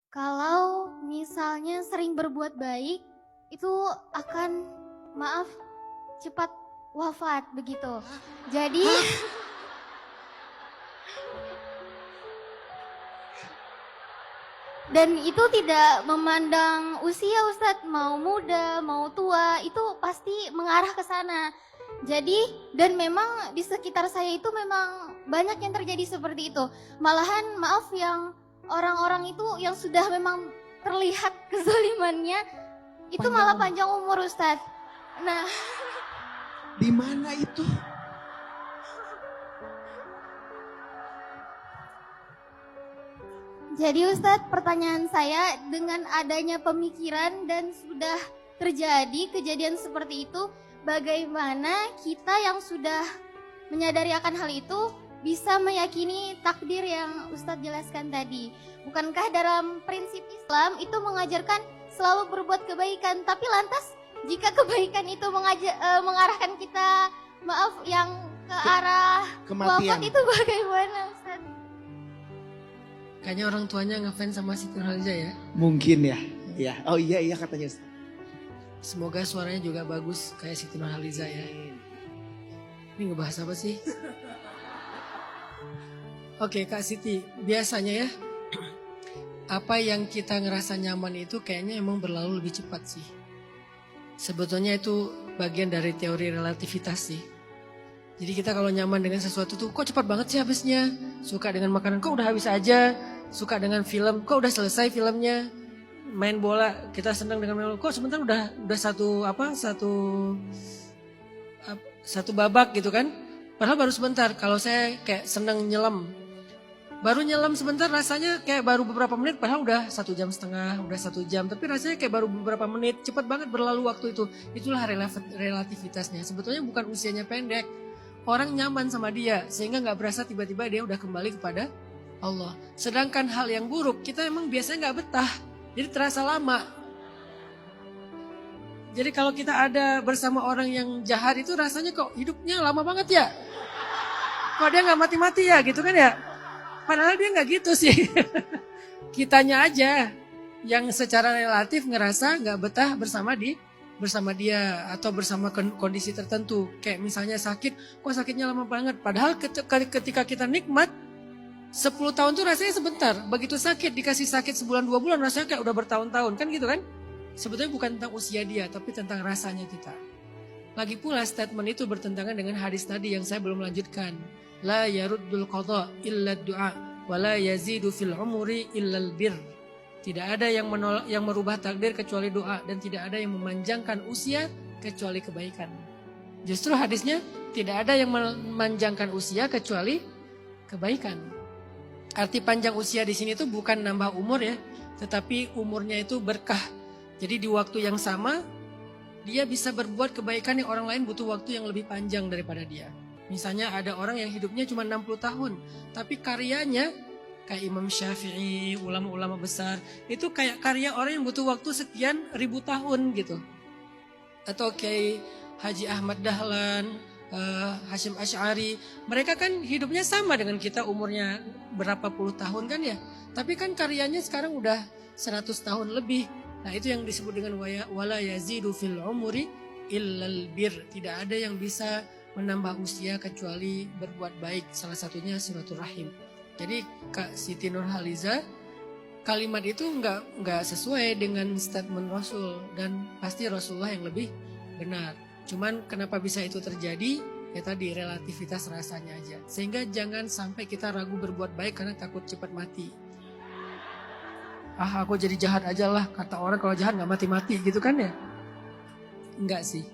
Kalau misalnya sering berbuat baik, itu akan, maaf, cepat wafat begitu. Jadi dan itu tidak memandang usia Ustadz, mau muda, mau tua, itu pasti mengarah ke sana. Jadi, dan memang di sekitar saya itu memang banyak yang terjadi seperti itu. Malahan maaf yang orang-orang itu yang sudah memang terlihat kezalimannya, itu malah panjang umur Ustadz. Nah, Di mana itu? jadi Ustadz, pertanyaan saya, dengan adanya pemikiran dan sudah terjadi kejadian seperti itu, bagaimana kita yang sudah menyadari akan hal itu bisa meyakini takdir yang Ustadz jelaskan tadi? Bukankah dalam prinsip Islam itu mengajarkan selalu berbuat kebaikan, tapi lantas jika kebaikan itu mengarahkan kita, maaf, yang ke arah Kematian. wafat, itu bagaimana Ustadz? Kayaknya orang tuanya ngefans sama Siti Nurhaliza ya. Mungkin ya. Ya. Oh iya katanya. Semoga suaranya juga bagus kayak Siti Nurhaliza ya. Ini ngebahas apa sih? Oke Kak Siti, biasanya ya apa yang kita ngerasa nyaman itu kayaknya emang berlalu lebih cepat sih. Sebetulnya itu bagian dari teori relativitas sih. Jadi kita kalau nyaman dengan sesuatu tuh kok cepat banget sih habisnya. Suka dengan makanan kok udah habis aja. Suka dengan film kok udah selesai filmnya. Main bola kita senang dengan main bola kok sebentar udah satu babak gitu kan. Padahal baru sebentar. Kalau saya kayak senang nyelam. Baru nyelam sebentar rasanya kayak baru beberapa menit padahal udah 1,5 jam, udah 1 jam. Tapi rasanya kayak baru beberapa menit, cepat banget berlalu waktu itu. Itulah relativitasnya. Sebetulnya bukan usianya pendek. Orang nyaman sama dia sehingga gak berasa tiba-tiba dia udah kembali kepada Allah. Sedangkan hal yang buruk kita emang biasanya gak betah. Jadi terasa lama. Jadi kalau kita ada bersama orang yang jahat itu rasanya kok hidupnya lama banget ya. Kok dia gak mati-mati ya gitu kan ya. Padahal dia gak gitu sih. Kitanya aja yang secara relatif ngerasa gak betah bersama dia atau bersama kondisi tertentu. Kayak misalnya sakit, kok sakitnya lama banget. Padahal ketika kita nikmat, 10 tahun tuh rasanya sebentar. Begitu sakit, dikasih sakit sebulan 2 bulan rasanya kayak udah bertahun-tahun. Kan gitu kan? Sebetulnya bukan tentang usia dia, tapi tentang rasanya kita. Lagi pula statement itu bertentangan dengan hadis tadi yang saya belum lanjutkan. La yaruddul qadha illa du'a wa la yazidu fil umuri illa bir. Tidak ada yang merubah takdir kecuali doa dan tidak ada yang memanjangkan usia kecuali kebaikan. Justru hadisnya tidak ada yang memanjangkan usia kecuali kebaikan. Arti panjang usia di sini tuh bukan nambah umur ya, tetapi umurnya itu berkah. Jadi di waktu yang sama dia bisa berbuat kebaikan yang orang lain butuh waktu yang lebih panjang daripada dia. Misalnya ada orang yang hidupnya cuma 60 tahun, tapi karyanya kayak Imam Syafi'i, ulama-ulama besar, itu kayak karya orang yang butuh waktu sekian ribu tahun gitu. Atau kayak Haji Ahmad Dahlan, Hashim Asy'ari, mereka kan hidupnya sama dengan kita umurnya berapa puluh tahun kan ya. Tapi kan karyanya sekarang udah 100 tahun lebih. Nah itu yang disebut dengan wala yazidu fil umuri illal bir. Tidak ada yang bisa menambah usia kecuali berbuat baik. Salah satunya silaturahim. Jadi Kak Siti Nurhaliza, kalimat itu nggak sesuai dengan statement Rasul dan pasti Rasulullah yang lebih benar. Cuman kenapa bisa itu terjadi? Ya tadi relativitas rasanya aja. Sehingga jangan sampai kita ragu berbuat baik karena takut cepat mati. Aku jadi jahat aja lah, kata orang kalau jahat nggak mati-mati gitu kan ya? Enggak sih.